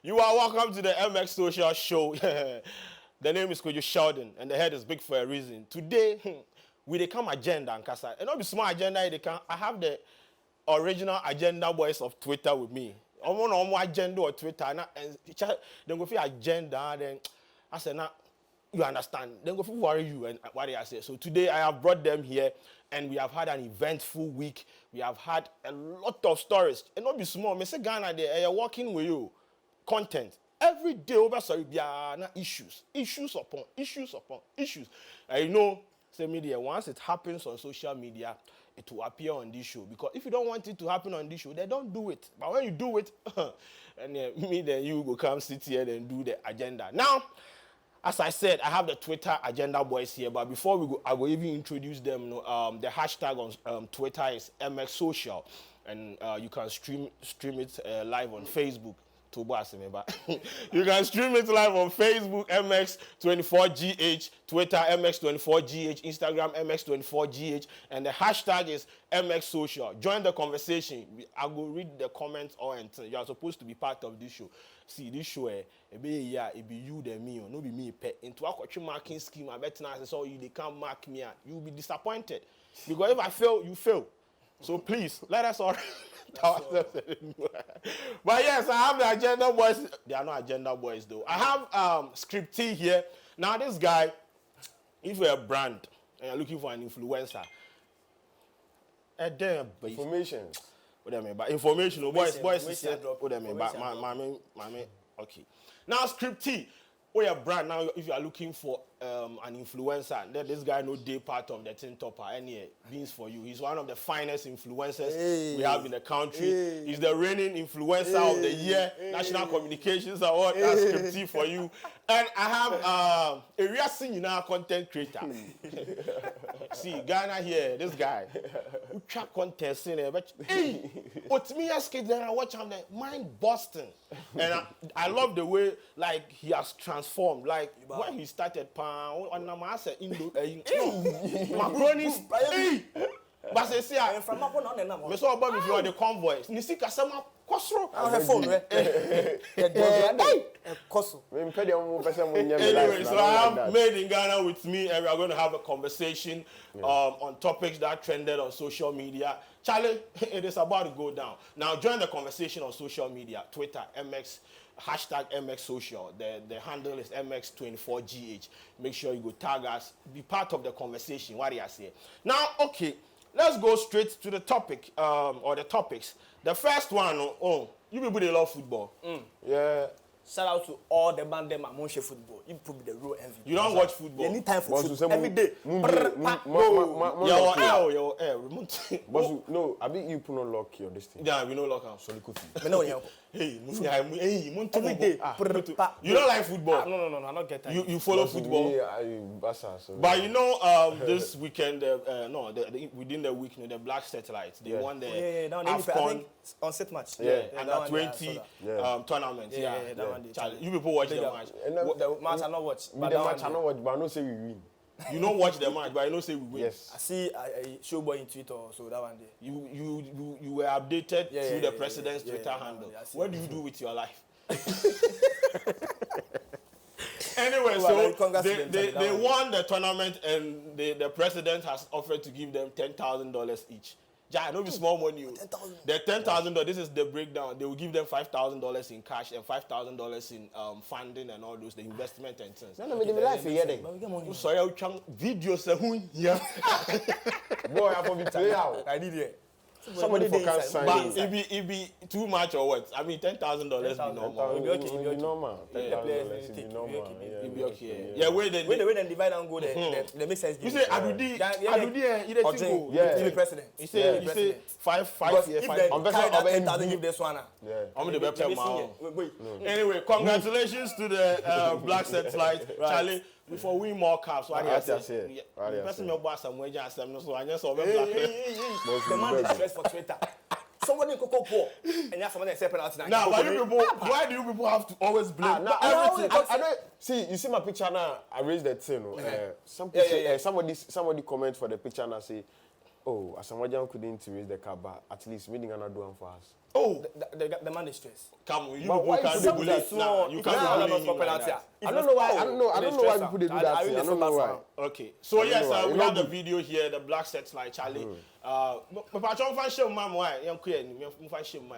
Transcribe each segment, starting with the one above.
You are welcome to the MX Social Show. The name is Kojo Sheldon, and the head is big for a reason. Today, we dey come agenda and kasa. And not be small agenda. I have the original agenda boys of Twitter with me. I'm on agenda or Twitter, and then go for agenda. Then I said, now you understand. Then go for worry you and what I say. So today I have brought them here, and we have had an eventful week. We have had a lot of stories. And not be small. Me say Ghana, they are working with you. Content every day over sorry issues upon issues. And you know, say media, once it happens on social media, it will appear on this show, because if you don't want it to happen on this show, they don't do it. But when you do it, and then you go come sit here and do the agenda. Now, as I said, I have the Twitter agenda boys here, but before we go, I will even introduce them. The hashtag on Twitter is MX Social, and you can stream it live on Facebook. You can stream it live on Facebook, MX24GH, Twitter, MX24GH, Instagram, MX24GH, and the hashtag is MX Social. Join the conversation. I will read the comments or anything. You are supposed to be part of this show. See, this show, it be you, then me, no be me. Into a coaching marking scheme, I bet now, so they can't mark me. You'll be disappointed. Because if I fail, you fail. So please, let us all. But yes, I have the agenda boys. They are not agenda boys though. I have Script T here. Now this guy, if you're a brand and you're looking for an influencer, information. What I mean, but information, boys, what I mean, but my, okay. Now Script T. Or your brand now, if you are looking for an influencer, then this guy no day part of the tin topper any beans for you. He's one of the finest influencers we have in the country. He's the reigning influencer of the year, National Communications Award. That's Script for you. And I have a real senior content creator. See, Ghana here, this guy who track contest in there, but hey, what's me asking then I watch him there, mind busting. And I love the way like he has transformed. Like when he started on Namasa Indo Macronis. But say see I from up on them. Me so about if you are the convoy. Nisi kasama kosro. I have phone. Anyway, so I have Made in Ghana with me, and we are going to have a conversation on topics that trended on social media. Charlie, it is about to go down. Now join the conversation on social media, Twitter, MX, hashtag MX Social. The handle is MX24GH. Make sure you go tag us, be part of the conversation. What do you say? Now, okay, let's go straight to the topic, or the topics. The first one, you people they love football. Yeah. Shout out to all the man them among football. You probably the real MVP. You don't watch football. Any time for football. Every day. No, I think you put on lock your this thing. Yeah, we know lock. Sorry, Kofi. No, hey, every day. You don't like football? No, I don't get that. You follow football? But you know, this weekend, within the week, the Black Satellites, they won the AFCON on set match. Under 20 tournament. Yeah. Charlie, you people watch the match. The match I not watch. But the match I not watch, but I know say we win. You don't watch the match, but I know say we win. Yes. I see a showboy in Twitter, so that one day. You were updated through the president's Twitter handle. What do you do with your life? Anyway, so they won the tournament, and the president has offered to give them $10,000 each. Yeah, no be small money. The $10,000, this is the breakdown. They will give them $5,000 in cash and $5,000 in funding and all those, the investment and things. No, me life here then. Sorry, I will videos here. Boy, I for be play out. I did it. Somebody for can sign. But it be too much or what? I mean, $10,000 be normal. It'll be normal. $10,000 It'll be normal. It'll be okay. Yeah, where When they divide and go there, they make sense. You say Adudi, he the thing go. Yeah, president. You say 5 years. If they carry that 10,000, give this one. Yeah. I'm the best. Anyway, congratulations to the Black Satellite, Charlie. Before we more caps, what do you say? Person me boss some way just some so I just over black. The man is stressed for Twitter. Somebody could go poor, and you have someone that say penalty. Now, why do you people have to always blame everything? I don't see. You see my picture now. I raised that thing. Somebody comment for the picture and I say, "Oh, Asamoah couldn't raise the car, but at least we didn't do one for us." Oh, the man is stressed. Come on, you can't bully. You can't bully him like that. I don't know why. I don't know why people do that. I don't know why. Okay, so yes, we have the video here. The Black Satellite, Charlie. But I don't find shame, man. Why? I'm queer. I'm find shame, man.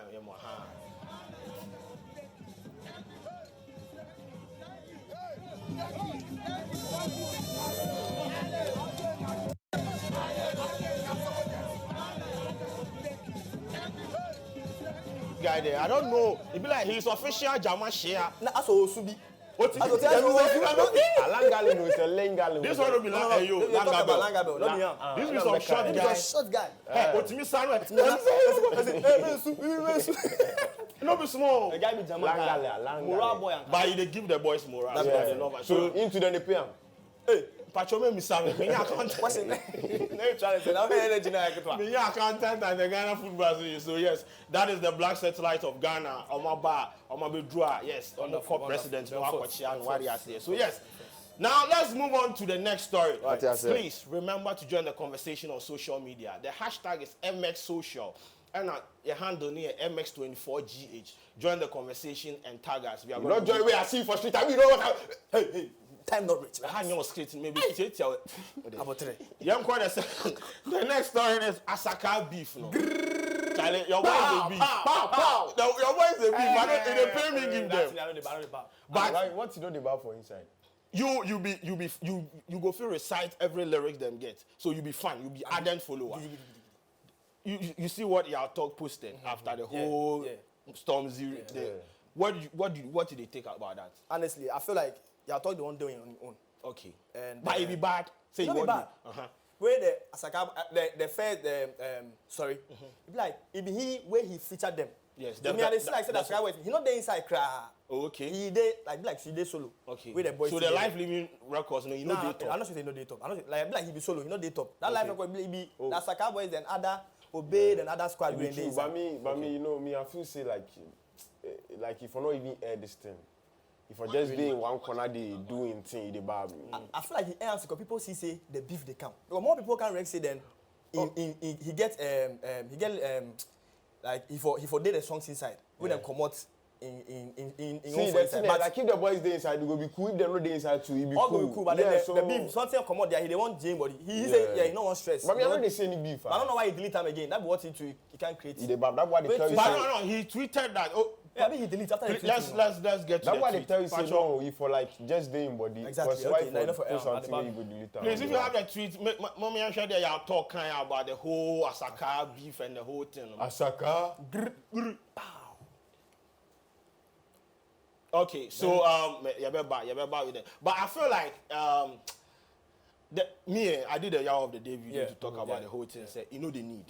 Guy there, I don't know. It be like he's official Jama share. Na aso osubi. What is it? Alangali no, it's a Lengali. This one will be like you. Langabel. Not me. This is some short guy. Short guy. Hey, what me sound? No be small. The guy be Jama. Langali. Moral boy. But they give the boys morale. That's why they love us. So into the pay am. Hey, Patrome me sound. Me account. What's it? No try to say. Now me energy na eketwa. Me accountant and the Ghana Football Association. So yes, that is the Black Satellite of Ghana. Omaba Bedrua. Yes, on the fourth president. So yes. Now let's move on to the next story. Please remember to join the conversation on social media. The hashtag is MXSocial. And your handle near MX24GH. Join the conversation and tag us. We are not join where I see for street. I mean, you know what? Hey. Time not rich. I had your script maybe. About today. The next story is Asaka beef. No. Charlie, your wife is beef. Your wife is beef. They pay me give them. But what you know the bar for inside? You go feel recite every lyric them get. So you be fun. You be ardent follower. You see what y'all talk posted after the whole Storm Zero. What did they take about that? Honestly, I feel like y'all talk the one doing on your own. Okay. But it be bad. Say it be bad. Where the Asaka the first sorry. It be like it be he where he featured them. Yes. I mean, say like Asaka was he not there inside cry. Oh, okay. He did like she did solo. Okay. Where the boys. So the live living records, no, you know they top. I'm not sure they know they top. I'm not like he be solo. He know they top. That live record be the Asaka boys and other obeyed and other squad going there. But me, you know me. I feel say like if I not even air this thing. If I just be in one corner, they doing thing, they bad. I feel like he airs because people say the beef they come. Because more people can react say then he get like he for did the songs inside. When them come out in see the thing but like if the boys dey inside, they go be cool. If they no dey inside too, it be all cool. Go be cool, but then the beef something come out there. He want Jane body. He say he no want stress. But me I don't see any beef. But I don't know why he delete them again. That's what he can't create. That's why they tell you. But no, he tweeted that. Oh. Yeah, I mean he deleted after he tweeted. Let's get to that's why they tweet. tell you say no, if for like just doing body. Exactly. Okay, now enough for something you go delete. Please, if you have the tweet, mommy, I'm sure that y'all talk kind about the whole Asaka beef and the whole thing. Asaka. Okay, so you better with it. But I feel like I did a Year of the Day video to talk about the whole thing. Say, you know the need.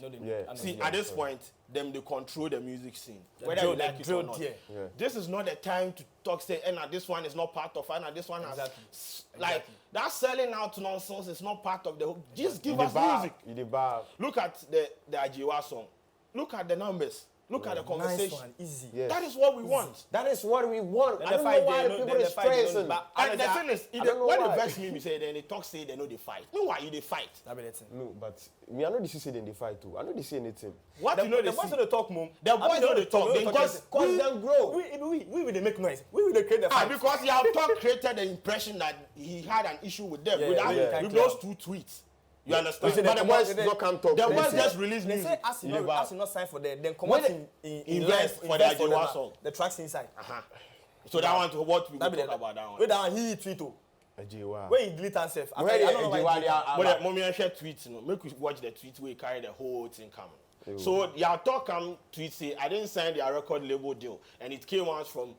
See, at this point, they control the music scene. Whether you like it or not. This is not the time to talk, say, this one is not part of it, and this one has... Like, that selling out nonsense is not part of the whole... Just give us music. Look at the Ajiwa song. Look at the numbers. Look at the conversation. Nice one, easy. Yes. That is what we want. That is what we want. And I don't know why the people is stressing. And the thing is, when they vex me, say then they talk, say they know they fight. Meanwhile, you they fight. No, but me, I know they say then they fight too. I know they say anything. What you know they see? The boys don't talk, mom. The boys know they talk. Because them grow. We will make noise. We will create the fight. Because your talk created the impression that he had an issue with them with those two tweets. You understand? But the boys don't come talk. The boys just release music. They say as you not sign for them, then come out invest for the Ajiwa song. The tracks inside. So that one to what we talk about that one. Wait, that one he tweet to. Ajiwa. Where he delete himself. I don't know why. But mommy I share tweets. Make we watch the tweet where he carry the whole thing coming. So your talk come tweet say I didn't sign their record label deal, and it came out from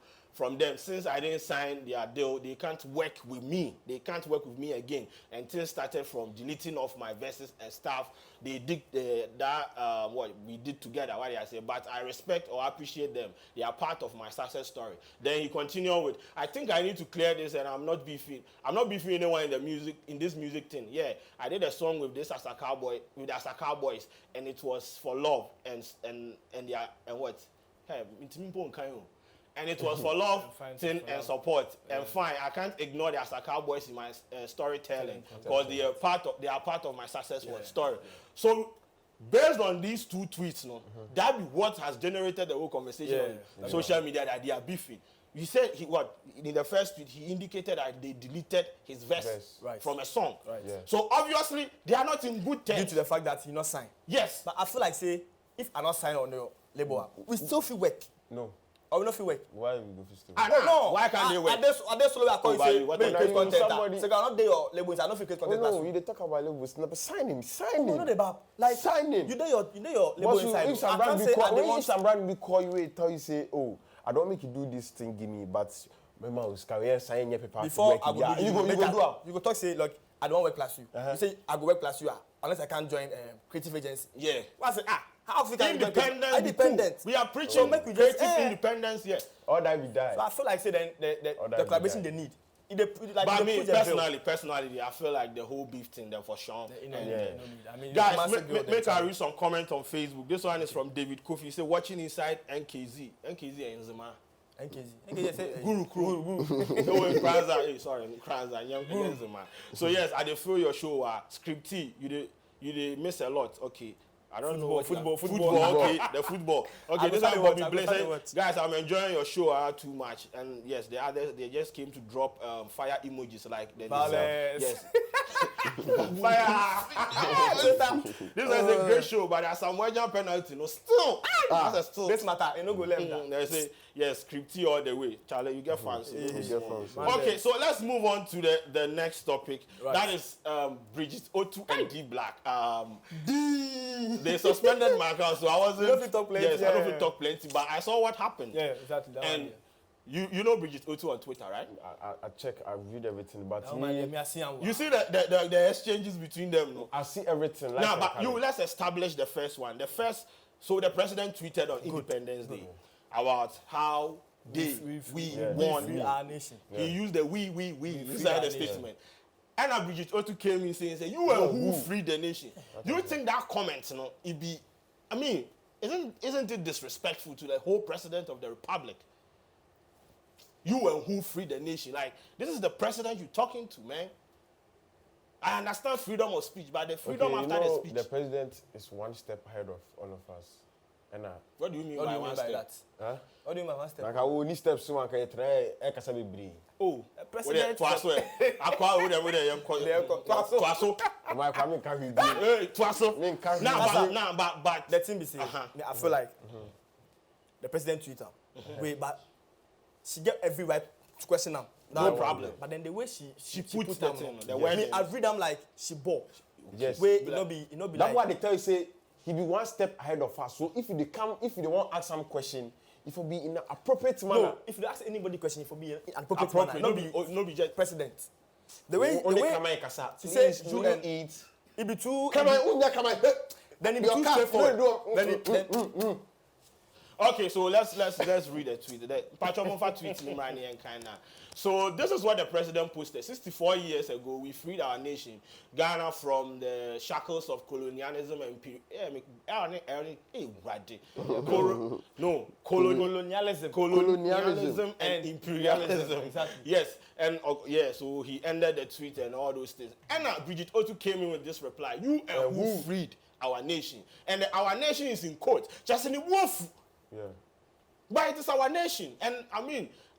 them. Since I didn't sign their deal, they can't work with me. They can't work with me again. And things started from deleting off my verses and stuff. They did what we did together, what I say. But I respect or appreciate them. They are part of my success story. Then he continued with, I think I need to clear this, and I'm not beefing anyone in this music thing. Yeah, I did a song with the Asaka Boys, and it was for love and what? Hey, and it was for love, thing, and support. And fine, I can't ignore the Asaka Boys in my storytelling because they are part of my successful story. So, based on these two tweets, that be what has generated the whole conversation on social media that they are beefing. You said in the first tweet he indicated that they deleted his verse from a song. Right. Yeah. So obviously they are not in good terms. Due to the fact that he not signed. Yes. But I feel like say if I not sign on the label, we still feel work. No. Or we not feel work. Why we go to still? No. Why can't they work? Are they slowly according say what make create content? somebody- So cannot do your labels. I don't feel create content. No, you dey talk about labels. No, but sign him. No, not about like sign him. You do your label Once inside. if some brand be call you, they tell you say, oh, I don't make you do this thing, give me, but remember, we sign your paper. Before I go do you go do am. You go talk say look, I don't work plus you. You say I go work plus you unless I can't join creative agency. Yeah. I say how African Independent. We are preaching So make we just, creative independence. Yes. All that we die. So I feel like say then the collaboration they need. But I mean, personally, I feel like the whole beef thing there for sure. I mean, Guys, make I read some comment on Facebook. This one is from David Kofi. He said, watching inside NKZ and Zima. NKZ say Guru. No, in Kranza. Sorry, Kranza. Young Zima. So yes, I did feel your show. Scripty, you did miss a lot. Okay. I don't know. Football. Okay, the football. Okay, this is Bobby Blaze. Guys, I'm enjoying your show too much. And yes, the others they just came to drop fire emojis like the yes. Fire. This is a great show, but there's some Western penalty. No, still. Still. This matter, you no go left. They say yes, scripty all the way. Charlie, you get fans. Okay, so let's move on to the next topic. Right. That is Bridget Otu and D Black. They suspended my account, so I wasn't. I don't talk plenty, but I saw what happened. Yeah, exactly. And you know Bridget Otu on Twitter, right? I check, I read everything, but you see the exchanges between them. No? I see everything. Like now, but let's establish the first one. So the president tweeted on Independence Day about how we won our nation. He used the we inside the statement. And Bridget Otu came in saying, you were who freed the nation. Do you think that comment, isn't it disrespectful to the whole president of the republic? You were who freed the nation. Like, this is the president you're talking to, man. I understand freedom of speech, but the freedom after the speech. The president is one step ahead of all of us. What do you mean by one step? That? Huh? What do you mean by one step? Like I will need steps so I can try to be brave. Oh, president. Twaso. I call with them. Twaso. My family can't be Hey, Twaso. Nah, but the thing be saying, I feel like the president Twitter. Wait, but she get every right to question them. No problem. But then the way she puts them, I read them like she bought. Yes. Wait, it not be that's like. why they tell you say he be one step ahead of us. So if they want to ask some question, it will be in an appropriate manner. No, if you ask anybody question, it will be in an appropriate manner. No be just president. The way she says you eat. It be too. Come on. Then it be too straightforward. Okay, so let's read the tweet. The Pachomofa tweet Imrani and Kaina. So this is what the president posted. 64 years ago, we freed our nation, Ghana, from the shackles of colonialism and colonialism and imperialism. Exactly. Yes, and so he ended the tweet and all those things. And Bridget Otu came in with this reply: "You and who freed our nation?" And our nation is in quotes. Just in the wolf. Yeah. But it is our nation, and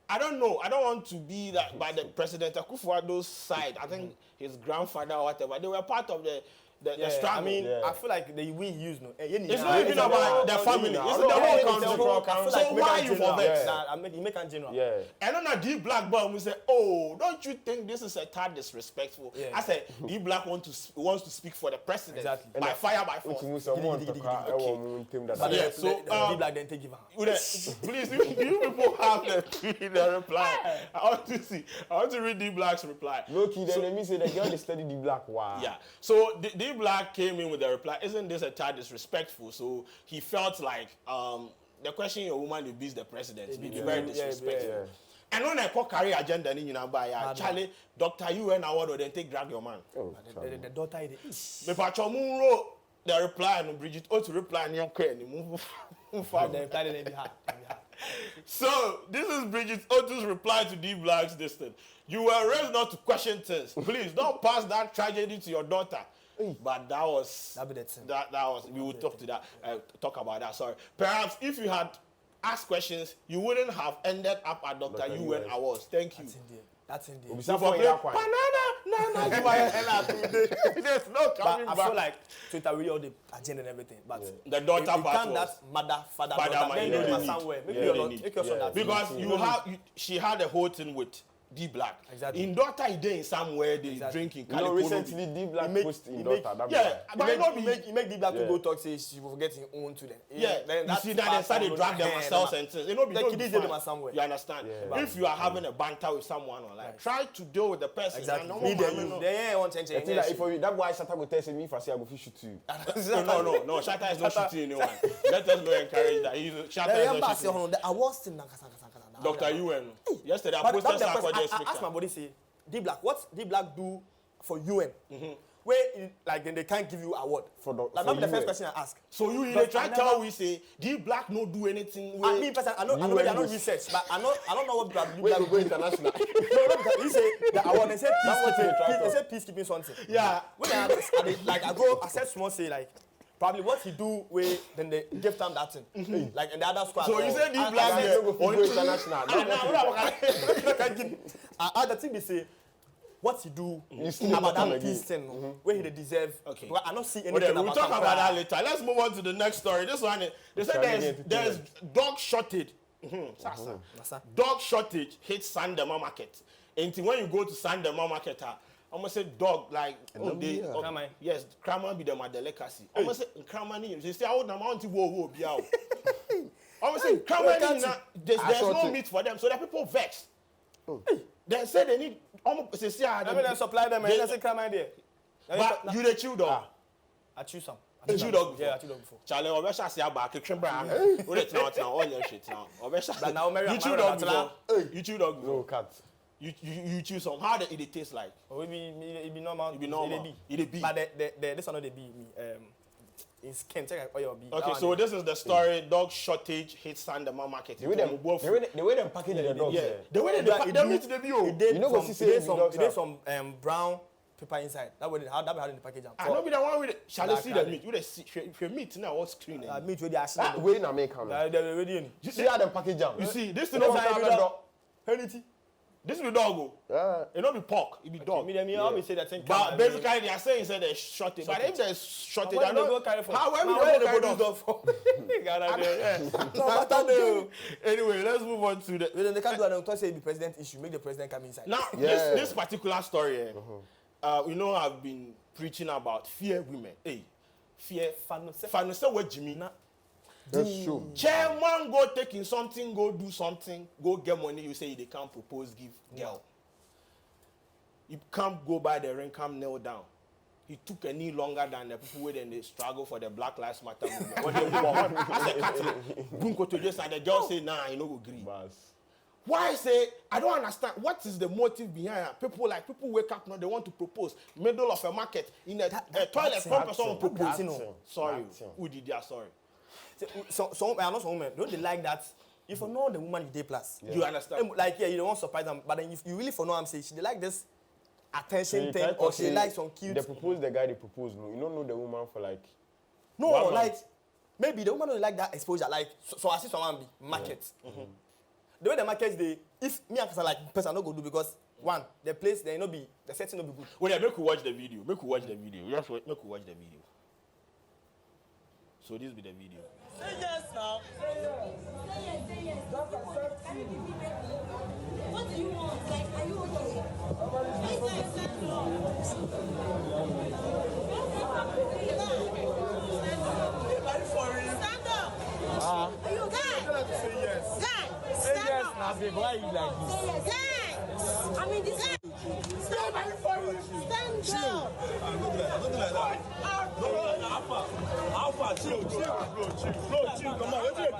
I don't know. I don't want to be that by the President Akufo-Addo's side. I think his grandfather or whatever, they were part of the the struggle. I mean, Yeah. I feel like the way he used no. It's not even about the family. It's the whole country. So why you for vex? You make a general. Yeah. And then a D Black boy will say, "Oh, don't you think this is a tad disrespectful?" Yeah. I said, D Black wants to speak for the president Exactly. by fire by force. Which means someone to cry. But Yeah, yeah, so, so D Black then take give her. Please, you people have the reply. I want to read D Black's reply. Loki, then let me say the girl is study the black. Wow. Yeah. So D Black came in with the reply, isn't this a tad disrespectful? So he felt like the question your woman will be the president. It's very disrespectful. Yeah. And when I call career agenda, you know, by Charlie, Dr. UN award or then take drag your man. Oh, The daughter is Me pachomu wrote the reply and Bridget O to reply and you can move. the reply then be hard. So this is Bridget Otu's reply to D Black's distance. You were raised not to question things. Please don't pass that tragedy to your daughter. But that was That be the thing. that was we will talk about that. Sorry. Perhaps if you had asked questions, you wouldn't have ended up at Dr. UN Awards. Thank you. That's in there. Obisa For for play, ya kwan. banana, give my hell out today. There's no coming But I back. feel like Twitter really all the agenda and everything. But The daughter it part can't was that mother, father, father, daughter. man, Then you they really must need. somewhere. Maybe Yeah, you're they not. need. Make your son Yeah. that. Because she had a whole thing with D Black. Exactly. In daughter, he did somewhere they Exactly. drinking. You know, recently D Black make- posted in he make- daughter. That Yeah, boy. but it not be. You make D Black to Yeah. go talk, say she will forget his own to them. Yeah, Then you that's see that they bad started for drag them those- themselves and things. You know, Like, he did them as somewhere. You understand? Yeah. If you are having a banter with someone online, try to deal with the person. Exactly. And Me no, then man, you. no. They ain't want change. I think that if that boy Shatta go tell me if I say I go fish you too. No. Shatta is not shooting anyone. Let us not encourage that. Shatta is not shooting. The awards thing. Dr. UN. Yesterday, I But posted that's the some for question. this I asked my picture. body say, D Black, what D Black do for UN? Where like then they can't give you award For the- like for maybe the first UN. question I ask. So you Because try I to tell never- we say D Black no do anything. I mean, person, I know maybe I don't was- research, but I don't know what D Wait, Black we go international. No, because he say the award. They say That's what they try peacekeeping. They to- say peacekeeping something. Yeah. When I go, I said small say like probably what he do where then they give them that thing. Like in the other squad. So you say D I Black said- there. Go go international. The thing they say, what he do You still about come that again. peace thing, where he deserve. Okay. Because I don't see anything Okay, about we'll talk him. about that later. Let's move on to the next story. This one, they said there's dog shortage. Massa. Dog shortage hits Sandema market. And when you go to Sandema market, I almost say dog like they Kraman. yes, Kraman be the delicacy. Almost say Kraman you say I would amount to whoa biao. Almost say Kraman there's no meat for them, so the people vex. They say they need almost say I mean, I supply them and They- let's say come idea. but you the chew dog. I choose some. You chew dog before? Yeah, I chew dog before. Charlie, obesha say about kitchen bra. We let now all your shit now. Obesha. But now Mary You and chew Mary dog and before. You chew dog No before. cat. You chew some. How did it taste like? Or it be normal. It be normal. It be. But this one not the be me. In skin check all your be. Okay, so this is the story. Dog shortage hits Sandema market. The way them package the dogs. Yeah. Yeah. The way they meet the view. You know what she say in the dogs There's have? some brown paper inside. That way how that be had in the package. I know be the one with it. Shall they Black see the garlic. meat? You they see the meat now what screen. Meat where they actually. That way na make am. They're already in. You see how them package am? You see, this is That's not how have you a do dog. Anything. This is the dog. Oh. Yeah. It not be pork. It be dog. Me always say that thing. But basically, they are saying there's shortage. But if there's shortage, Where I they go don't. carry from? How where we Now, go where they carry produce dog? dog for? No, I but don't they know. Anyway, let's move on to the. They can't do that. Don't say the president issue. Make the president come inside. Now, Yeah. this particular story, you know, I've been preaching about fear women. Hey, fear. Fanuse with Jimmy. That's true. Chairman go taking something, go do something, go get money. You say they can't propose, give girl. You can't go by the ring, come kneel down. He took a knee longer than the people who they struggle for the Black Lives Matter movement. Or they walk. I said, Bunko to just and the girl say, nah, you know, agree. Bas. Why say I don't understand what is the motive behind it? People wake up now, they want to propose middle of a market in a toilet. One person will propose. Sorry, who did that? Sorry. So I know some women don't they like that. If you know the woman you day plus, You understand? Like yeah, you don't want to surprise them, but then if you really for know I'm saying she they like this attention you thing can't or talk she say likes some cute. They propose the guy they propose. No, you don't know the woman for like. No, 1 month. like maybe the woman don't like that exposure. Like so I see someone be market. The way the market they if me and person like person I no go do because One, the place they no be the setting no be good. Well, yeah, make you watch the video. Make you watch the video. Just make you watch the video. So this be the video. Say yes now. Say yes. Say yes. Just accept you. What do you want? Like, are you okay? Stand up. Are you okay? Say yes. Guy, stand up. Now, babe, why you like this? Say yes. Guy. I mean, this guy. Stand up. Stand up. Nothing like that. No, Alpha, chill, bro, chill, come on, let's get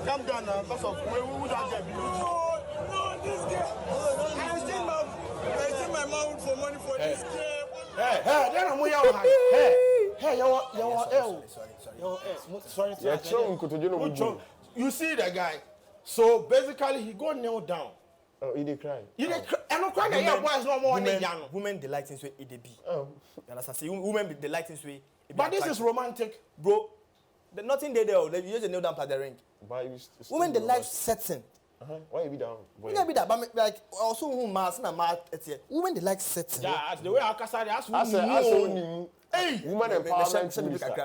calm down now, because of where we would have get No, this guy. I still my mom for money for this game. Hey, then I'm way out. Hey, sorry. You see the guy. So basically, he go kneel down. Oh, he did cry. He did and no cry. Yeah, boys no more than young. Women they like things where it they be. Oh. You understand? See, women they like things where. But this is romantic, bro. There's nothing there. You just kneel down, play the ring. But Women they like setting. Why you be down? You can be that, but like also who mass na mass. Women they like setting. yeah, as the way I can say that's who Only hey, woman empowerment.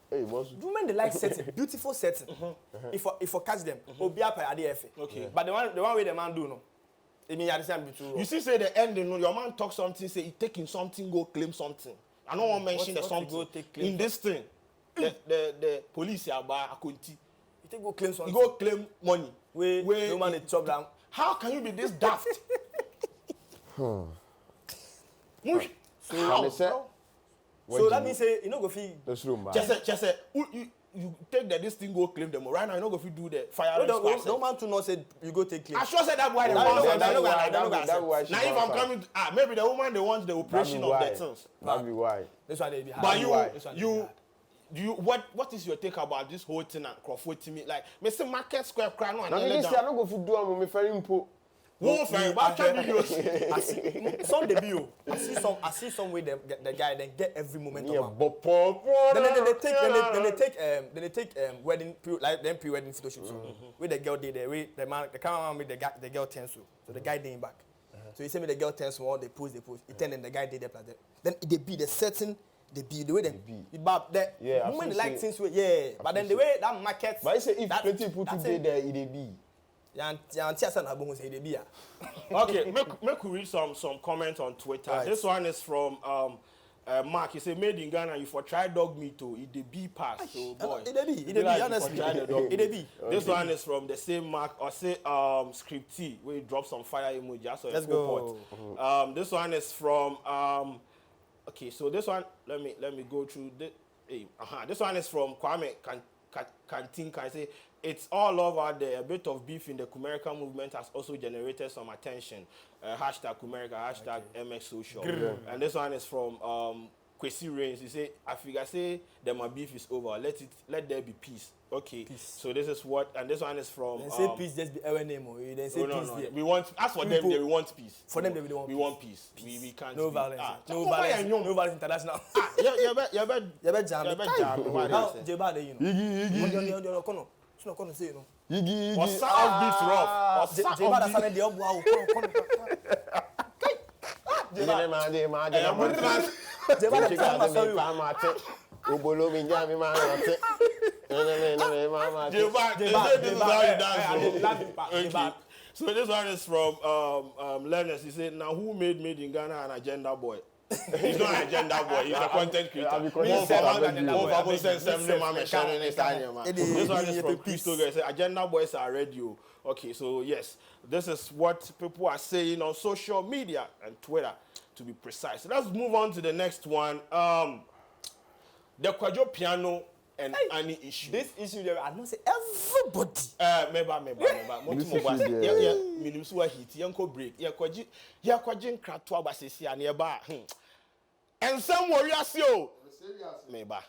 Hey, boss. Women they like setting, beautiful setting. If I catch them, obi apa ade okay. But the one way the man do no. I mean, you understand between. You see, say the ending, your man talk something, say he taking something, go claim something. I don't want to mention the what something go take claim in this thing. The police here by Akonti. You take go claim You something. go claim money. Where no man they chop down. How can you be this daft? So that means say you know go feel. this room, Just say, you take this thing, go claim them. Right now, you know go do the fire. No man to not say you go take claim. I sure said that why they That's want. why she Now if I'm coming, maybe the woman they want the operation of the things. That'd be why. That's why they be hard. But you what is your take about this whole thing and Crawford to me? Like, Mr. Market Square crown and Now me say I no go fit do am me very impo. won't fair, but videos. I see some debut. I see some way the guy then get every moment Yeah, of him. but Then they take wedding like them pre-wedding photo shoot where the girl did the way the cameraman made the girl turn so the guy did back. So he said me the girl turns so they pose. He turned and the guy did that. Then they be the certain the way them Yeah, women I like feel things way but then the way that market. But I say if plenty people today there it dey be. Okay, make we read some comments on Twitter. Right. This one is from Mark. He said, "Made in Ghana, you for try dog meat too. It the B pass. So boy, It be honestly. It be. This one is from the same Mark or say Scripty where he dropped some fire emoji. I saw Let's a go. pot. This one is from okay, so this one let me go through this. This one is from Kwame Kantinka. I say it's all over there. A bit of beef in the Kumerica movement has also generated some attention. Hashtag Kumerica, hashtag MX Social. And this one is from Kwesi Reigns. He say, I figure say that my beef is over. Let there be peace. Okay. Peace. So this is what, and this one is from. Then say peace just be our name. Then say peace there. We want. As for them, we want peace. For them, they want. We want peace. We can't. No violence. No violence. No violence international. You bet jam. Now Jeba dey you know. Yigi. No kono say you know. Yigi. Or sound beats rough. Jeba da sane dey obu awo kono. Jeba da sane Obolo mi jam mi ma rote. Jeba, this is how you dance. So this one is from Lennox. He said, now who made in Ghana an agenda boy? He's not an agenda boy, he's a content creator. This one is from Christo. He said, agenda boys are radio. Okay, so yes, this is what people are saying on social media and Twitter, to be precise. Let's move on to the next one. The Kwajo piano and any issue. This issue there, I don't say everybody. Meba. Minimum hit. Yanko break. Yakwaji nkratwa basesi ani eba. And some warriors yo. Meba.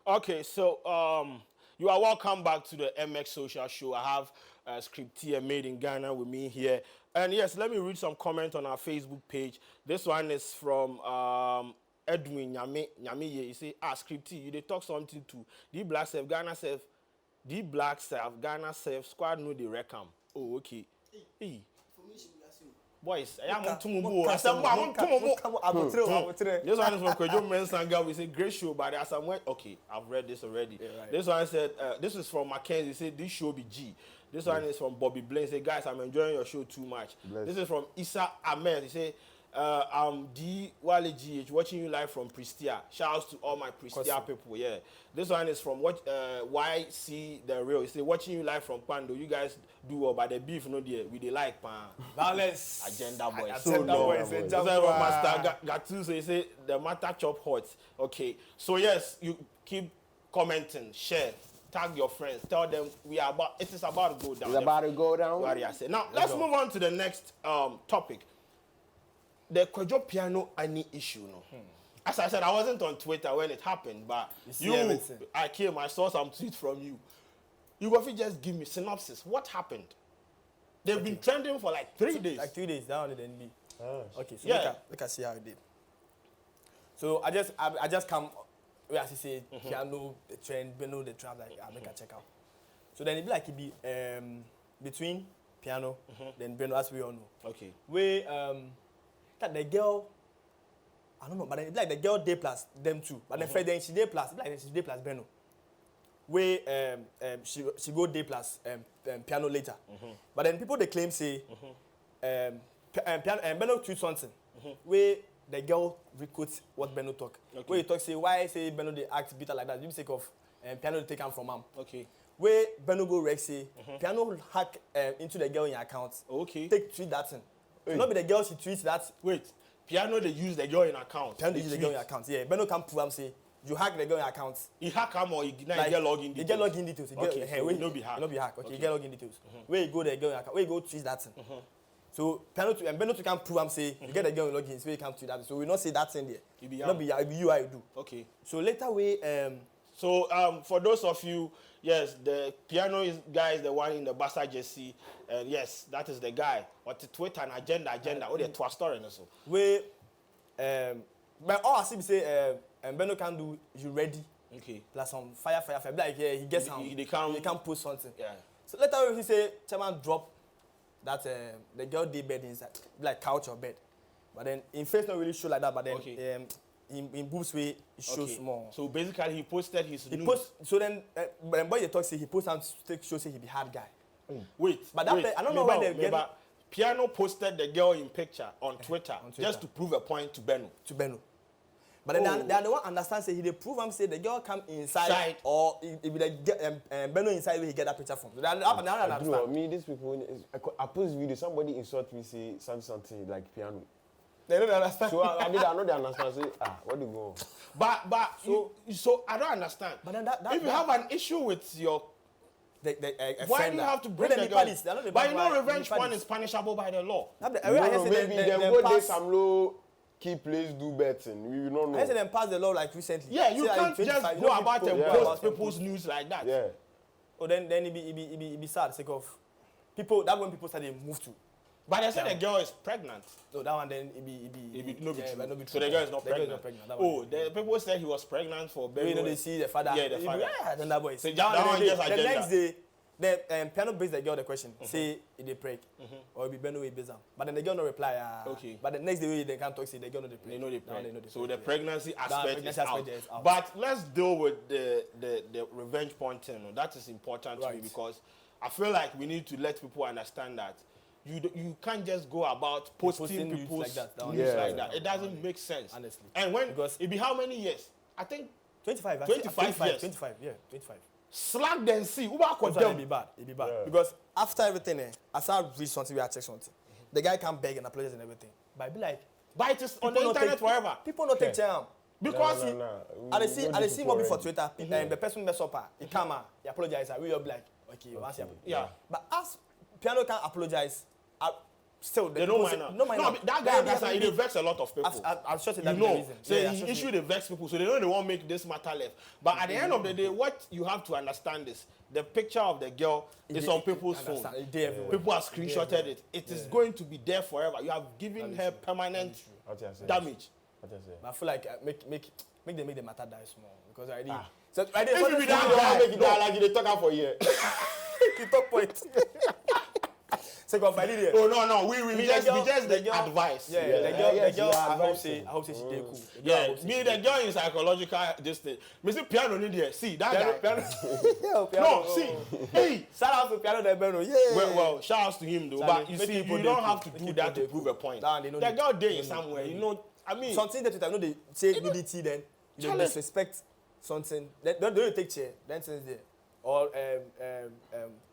Okay, so you are welcome back to the MX Social Show. I have Scriptia Made in Ghana with me here. And yes, let me read some comments on our Facebook page. This one is from Edwin Nyamiye. He say, Scripty, you dey talk something to the black self, Ghana self, Ghana self, squad no dey reckon. Oh, okay. Hey. Boys, I am on Tumubu. This one is from Kwejo Mensanga. We say great show, but as I went, okay, I've read this already. Yeah, right. This one said, this is from Mackenzie. He said, this show be G. This one is from Bobby Blaine. He said, guys, I'm enjoying your show too much. This is from Issa Ahmed. He said, I'm D Wale GH watching you live from Prestia. Shouts to all my Prestia people. Yeah. This one is from YC The Real. He said, watching you live from Pando. You guys do well, but the beef no there. We dey like pan. Violence. Agenda boys. Agenda boys. This is from Master Gatu. So he said the matter chop hot. Okay. So yes, you keep commenting, share, tag your friends, tell them it is about to go down. It's about to go down. Now let's move on to the next topic. The Kwejo Piano any issue, no. As I said, I wasn't on Twitter when it happened, but I saw some tweets from you. You go just give me synopsis. What happened? They've been trending for like 3 days. Like 3 days down in the NB. Okay, so yeah. look at see how it did. So I just come, as you say, piano, the trend, Beno, the trend, like I make a check out. So then it be like it be between piano, then Beno, as we all know. Okay. We that the girl, I don't know, but it's like the girl day plus them too. But then she day plus, like she day plus Beno. We she go day plus piano later. But then people they claim say Beno tweet something. Where the girl requotes what Beno talk. Okay. Where he talk say why say Beno they act bitter like that? You sake of piano they take him from him. Okay. Where Beno go Rex say piano hack into the girl in your account. Okay. Take tweet that thing. So not be the girl she tweets that. Wait, piano they use the girl in account. Piano they use the girl in account. Yeah, Beno can prove am say you hack the girl in account. He hack him or he get login details. He get login details. Okay, so he no be hack. No be hack. Okay, he get login details. Where you go the girl in account. Where you go tweet that thing. So piano to Beno to can prove am say you get the girl in login. So you can tweet that. So we not say that thing there. It be you I do. Okay. So later we So for those of you, yes, the piano guy is the one in the Barca jersey, and yes, that is the guy. But the Twitter and agenda. Oh, the Twitter story and so. We but all I see say Beno can do you ready. Okay. Plus some fire. Like yeah, he gets some. He can post something. Yeah. So later he say Chairman drop that the girl day bed inside like couch or bed, but then in face not really show like that. But then in boobs way it shows more. So basically he posted his nudes. So then when boy talk say he post and take show say he be hard guy. Wait, but that I don't know when they get. Piano posted the girl in picture on Twitter just to prove a point to Beno. But then they are the one understand say he dey prove am say the girl come inside or if the Beno inside where he get that picture from. So they understand. Me these people I post video somebody insult me say something like piano. They don't understand. So I know they understand. Say, what do you go? But so I don't understand. But then if you have an issue with your, why do you have to bring the girl? But you know, revenge porn is punishable by the law. Maybe they go there some low key place do betting. We will not know. I said them pass the law like recently. Yeah, you can't just go about and post people's news like that. Yeah. Oh, then it be sad sake of people. That when people start they move to. But they said the girl is pregnant. No, that one then it be no be true. So the girl is not pregnant. Oh, the people said he was pregnant for baby. You know they see the father. Yeah, the father. Yeah, then that boy. So that one just the next day, the piano brings the girl the question. Say it dey preg or it be Beno way based. But then the girl no reply. Okay. But the next day they can't talk. Say the girl no dey preg. They know they preg. So the preg. pregnancy aspect is out. But let's deal with the revenge porn thing. That is important to me because I feel like we need to let people understand that you can't just go about posting people's news like that. It doesn't make sense. Honestly. And when it be how many years? I think 25 years. 25, yeah, 25. Slack then see. It be bad. Yeah. Because after everything, after I read something, we check something. The guy can beg and apologize and everything. But I be like, but it is on the internet forever. People don't take time. Because I see more before Twitter. The person mess up, he come he apologize. We all be like, Okay, once you Yeah. But as Piano can apologize, still They don't mind now. No mind. No, that guy that's like, it vex a lot of people. I'm sure You that's the know, reason. so Yeah, he issued the vex people, so they know they won't make this matter left. But at the end of the day, what you have to understand is the picture of the girl is on people's phone. People have screenshotted it. It is going to be there forever. You have given her permanent damage. But I feel like make the matter die small because already. So If you be that Don't guy, make it like you dey talk am for here. the top point. Second Friday there. Oh no, we just the advice. Yeah, the girl. I hope say she did cool. Yeah, me the girl in psychological this thing. Me see piano need there. See that guy. No, see, hey. Shout out to Piano de Beno. Yeah. Well, shout out to him though. But you see, you don't have to do that to prove a point. The girl there is somewhere. You know, I mean. Something that you know they say nudity then you disrespect something. Don't you take chair? Then since there or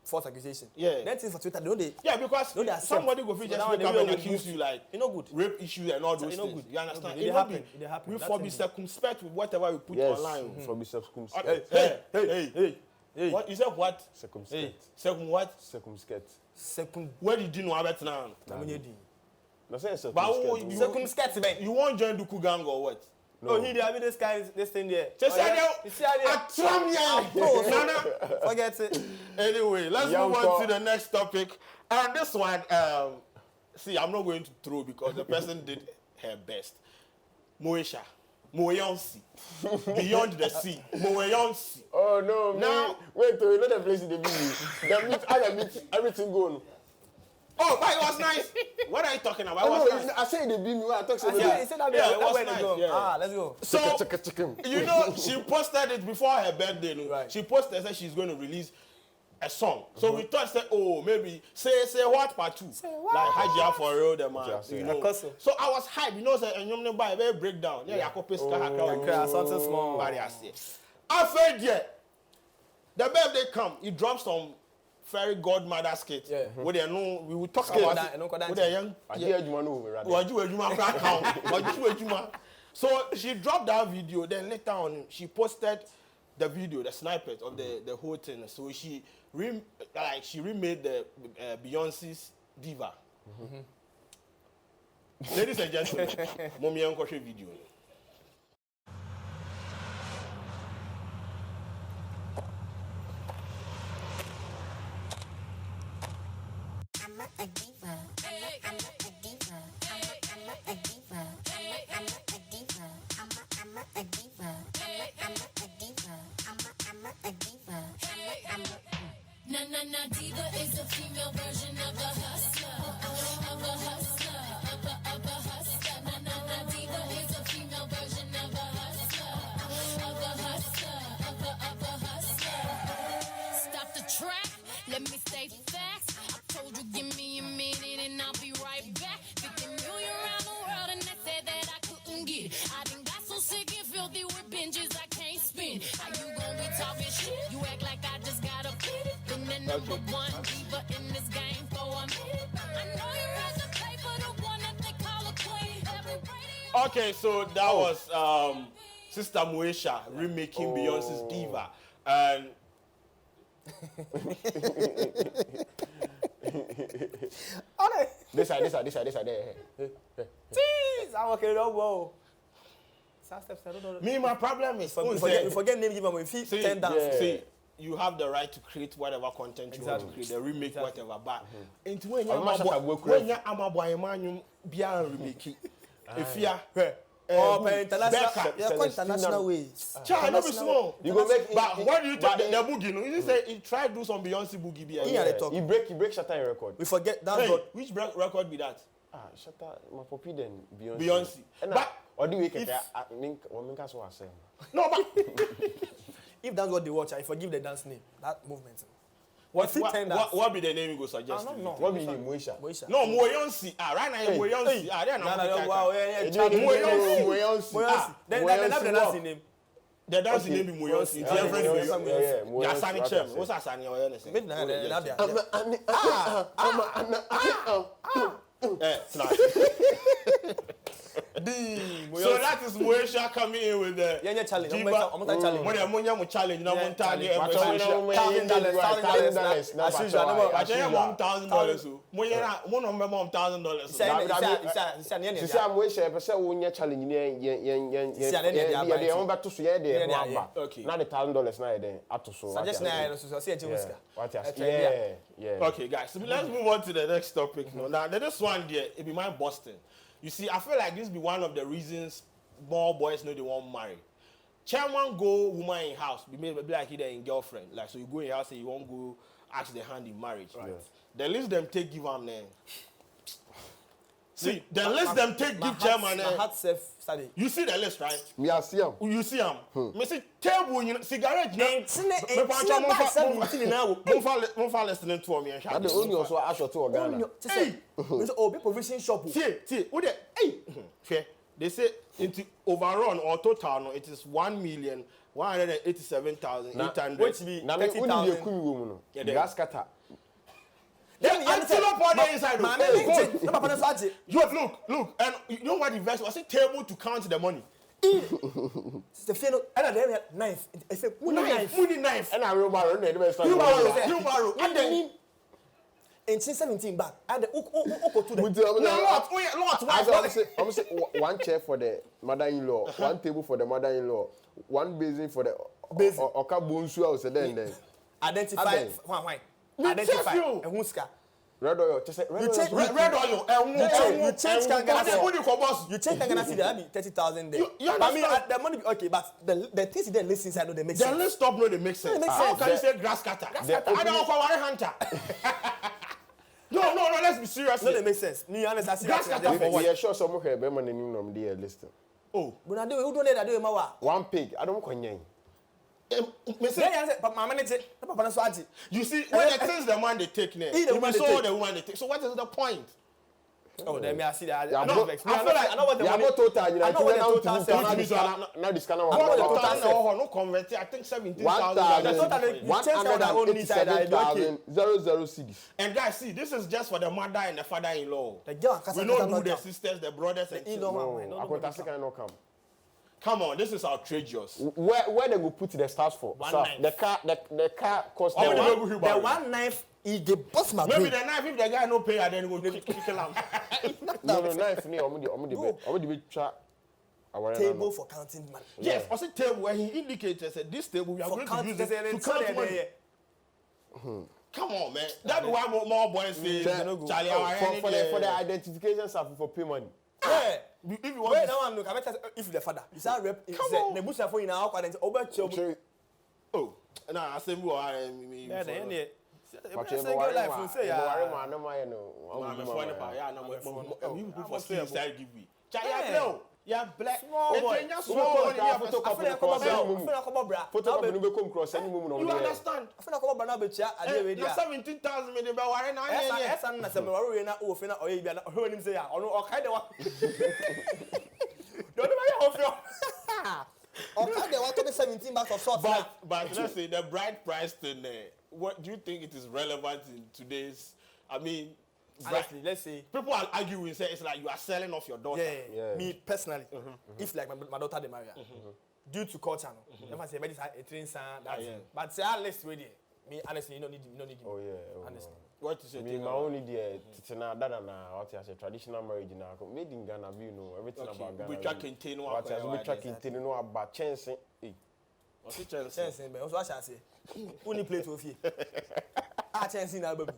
false accusation. Yeah. Then things for Twitter. Don't they? Yeah, because No, they accept. somebody go fit So just now come they and will accuse good. you like You know good. rape issues and all those You know things. good. You understand? It It happen. be. It happen. We That's for be it. circumspect with whatever we put Yes, online. from the circumscript. Hey. What you said? What? Circumscript. Second what? Circumscript. Second. Where did you know about now? No say But circumscript. Circumscript, man. You won't join the coup gang or what? Oh, he there. This guy, this thing there. Just say You see how there. Nana. forget it. Anyway, let's Young move on call. to the next topic. And this one, see, I'm not going to throw because the person did her best. Moesha. Moyonsi. Beyond the sea. Moyonsi. Oh no, Now- wait, you know the place in the video. The meat, I meet everything going. Oh, but it was nice. What are you talking about? It Oh was no, nice. I say the beam. I talk so Yeah, he said that. Yeah, it was Where nice, they go? yeah. Let's go. So, chicken. you know, she posted it before her birthday. No? Right. She posted that she's going to release a song. So we thought, say, oh, maybe say what part two? Like Hajia for real, the man. Okay, You know. Akoso. So I was hyped. You know, say, and you know, by a breakdown. Yeah, I could Something small. After that, the birthday come, he drops some fairy godmother skit. Yeah. Where they know we will talk Skit, about that- it. no, that With the young. I hear you know rather. So she dropped that video. Then later on, she posted the video, the snippet of the whole thing. So she remade the Beyonce's Diva. Ladies and gentlemen, Mommy Uncle video. I'm a diva. I'm a diva. I'm a diva. I'm a diva. I'm a diva. I'm a diva. I'm a diva. Na diva is a female version of a hustler, of a hustler, of a hustler. Na diva is a female version of a hustler, of a hustler, of a hustler. Stop the track, let me say facts. I told you give me a minute and I'll be right back. 50 million around the world and they said that I couldn't get it. I done got so sick and filthy with binges I can't spin. How you gonna be talking shit? You act like I just got a fit. Been the number one diva in this game for a minute. I know you read the paper, the one that they call a queen. Every radio. Okay, so that was Sister Moesha remaking Beyonce's Diva. And This side. Jeez, I'm okay. Don't go. me, my problem is You forget name given. If he see, turn down. see, you have the right to create whatever content you want to create, the remake, whatever. But into when I'm not sure that we're correct. you're Amaboy, Bian remake, if you are International. Yeah, quite Celestina. international ways. child, not be small. You go make But what do you but take the boogie? No, you say he tried to do some Beyonce boogie. Yeah, they talk. He break Shatta record. We forget that. Hey, God. which record be that? Shatta my poppy then Beyonce. Beyonce. And But or do we if- get I mean so I say. No, but If that's what they watch, I forgive the dance name. That movement. what, If he turn that- what be the name you go suggest? I to don't me? know. What be the Moesha? Moesha. No, Moyonsi. Right now, Hey, Moyonsi. They're Nah, not wow, yeah, Moyonsi. Charlie. Moyonsi. Moyonsi. Then that's the dancing name. The dancing Okay. name be Moyonsi. It's Yeah, different. Moyonsi. You Moyonsi. Asani Chem. What's Asani or anything? Maybe now they have their. So that is Moesha coming in with the Yeah, challenge. I'm Jiba. gonna challenge. When you're challenge, now one target. $1,000. As usual. I tell you $1,000. When you're one of them $1,000. Sisi amwe share pese wo nya challenge ni ye on ba to so ye de ho aba. Na the $1,000 na ye den ato so. Suggest na so say Jimuska. Yeah. Okay, guys, so let's move on to the next topic. Now, this one there, it be my Boston. You see, I feel like this be one of the reasons more boys know they won't marry. Chairman go woman in house, be like he there in girlfriend. Like, so you go in house and you won't go ask the hand in marriage. Right. The list them take give them name. See, the list them take give chairman name. You see the list, right? Me I see am. You see am. Me see table, you know, cigarette. Me listening to me. Na the only also asho to Ghana. Hey, it's obi provision shop. See, what the hey, fair. They say into overrun or total no, it is 1,187,800. Which be Na me uni ye kumi wo mu no. Gas kata. Then antelope on the inside. Look, Look, and you know what the verse was? A table to count the money. the final and knife. I say knife. And I remember na dey be start. Wheelbarrow. And then in 17 back. And the oko to the I'm say one chair for the mother-in-law, one table for the mother-in-law, one basin for the basin. Oka bonsu house then. Identify why. Identify and whoska. Red oil, just red oil. You change Kangana city, that be 30,000 there. I mean, the money okay, but the things that list inside, no, they make sense. The list stop, no, they make sense. How can you say grass cutter? I don't for one hunter. No, let's be serious. No, they make sense. Me honest, I see grass cutter for what? Yeah, sure, some of them money no dey list. Oh, but I do who don't need that do mawa. One pig, I don't konyen. You see, when the things the man they take now, you saw the woman they take. So what is the point? Oh, then me I see that. I know what the money. I know what the total says. Now this kind of no convert. I think 17,000 cities. And guys, see, this is just for the mother and the father-in-law. The girl, we don't do the sisters, the brothers, and no. Come on, this is outrageous. Where they go put the stars for? The car costs the one knife. He the boss my maybe the knife if the guy no pay and then go kill him. No knife ni omo try table for counting money. Yes, also table where he indicated said this table we are going to use it to count money. Come on, man. That's why more boys say Charlie for the identification stuff for pay money. Yeah. If you want wait, now I'm look. I bet if the father, you say rep. The bush for you now. Oh, nah, I say more. Yeah. Yeah, black. Small boy. You understand? I feel like I'm about to 17,000 million. But let's say the bride price thing. What do you think it is relevant in today's? I mean, honestly, let's say people are arguing. Say it's like you are selling off your daughter. Yeah. Me personally, if like my daughter they marry, due to culture, no, say maybe a train son. But say let's wait there. Me honestly, you don't need me. Oh yeah. Honestly. What is it? Me my only there. Tina dada na what you say traditional marriage na made in Ghana. You know everything about Ghana. We track contain one. What you track contain no about chance. What's it chance? Chance, but also what I say. Only play to fear. Chance in our baby.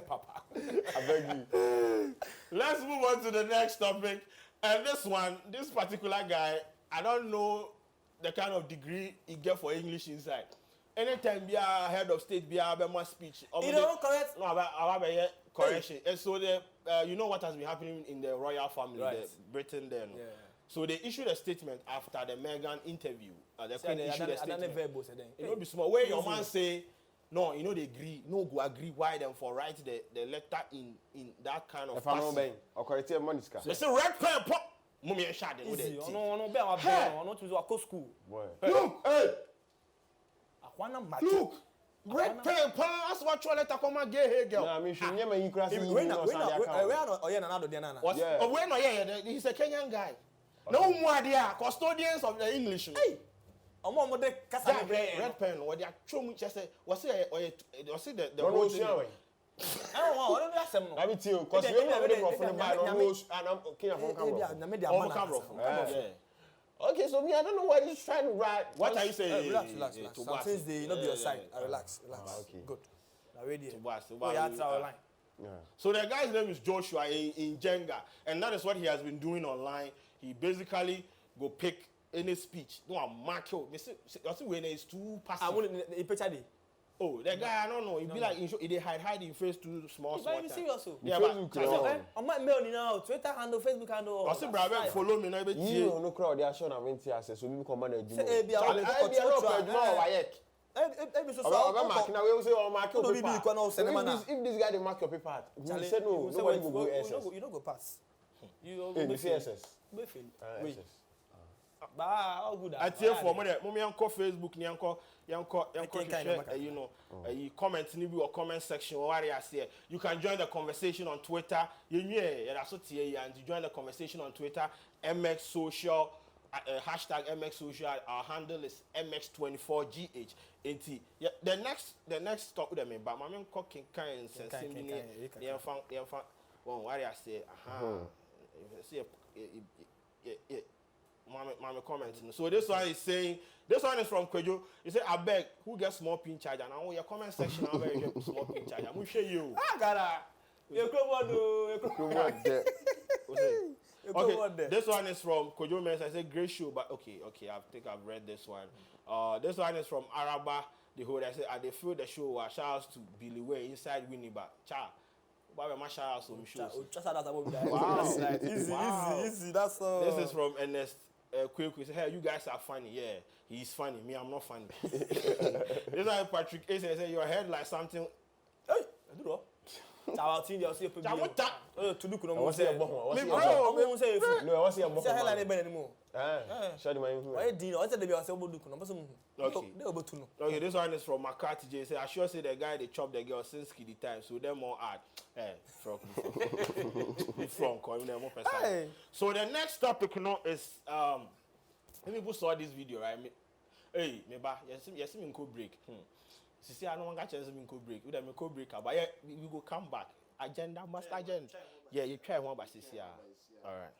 Papa. I beg you. Let's move on to the next topic. And this particular guy, I don't know the kind of degree he get for English inside. Anytime be a head of state, be a more speech. You don't correct? No, I have a correction. And so you know what has been happening in the royal family, right. the Britain then. Yeah. So they issued a statement after the Meghan interview. The Queen issued a statement. It will be small. Where your man say, no, you know they agree, no go agree why them for write the letter in that kind of fashion. They say red pen pop. Mummy and shot them with it. No, to school. Boy. Look, hey. Look, Red pen, that's what you let a come and get here, girl. I mean, she never you cross. When he's a Kenyan guy. No more idea, custodians of the English. Hey, red pen, what they are showing just say, was it the road? I mean, too, because we don't from the rose and I'm okay. Okay, so me, I don't know what he's trying to write. What are you saying? Relax. Since they not be your side, relax. Okay. Good. Already. Yeah. So the guy's name is Joshua in Jenga, and that is what he has been doing online. He basically go pick any speech. No, mark out. I see when it's too passive. I want the picture. Oh, that guy, I don't know. He'd be like, he hide in face too small. Yeah, but on my mail now, Twitter handle, Facebook handle. I see, brother, follow me now. You no crowd, they are showing I'm in here, so we come on. If this guy didn't mark your paper, he said no, nobody will go SS. You don't go pass. You say SS. All good. I tell for mommy uncle Facebook, yanko you know, you comment in the comment section or what I say. You can join the conversation on Twitter. That's what and to join the conversation on Twitter, MX Social, hashtag MX Social. Our handle is MX24GH. The next talk with them, but my man cooking kind and what I say, Mama commenting. So this one is saying, this one is from Kwejo. He said, I beg, who gets small pin charge? And I want your comment section. I'm very small pin charge. I'm going to show you. Okay, this one is from Kwejo Mensa. I said, great show, but okay, I think I've read this one. This one is from Araba. The whole I said, they feel the show. Shout out to Billy Way inside Winneba. Cha. My shout out some shows. Wow. Easy. That's all. This is from Ernest. Quick, say, hey, you guys are funny. Yeah, he's funny. Me, I'm not funny. This is Patrick A say, your head like something. Hey, I do what? I'll see you. To look on what's your bomb? What's your bomb? No, what's your bomb? Say hello anymore. Show them my info. Why did I said they were saying okay, this one is from McCarthy J. Say, I sure say the guy they chop the girl since kiddy time, so them more add. So the next topic, you know, is when people saw this video, right? Hey, maybe yes, me go break. See, I don't want to chance me go break. We don't go break, but yeah, we go come back. Agenda, master agenda. Yeah, you try one, but see, all right.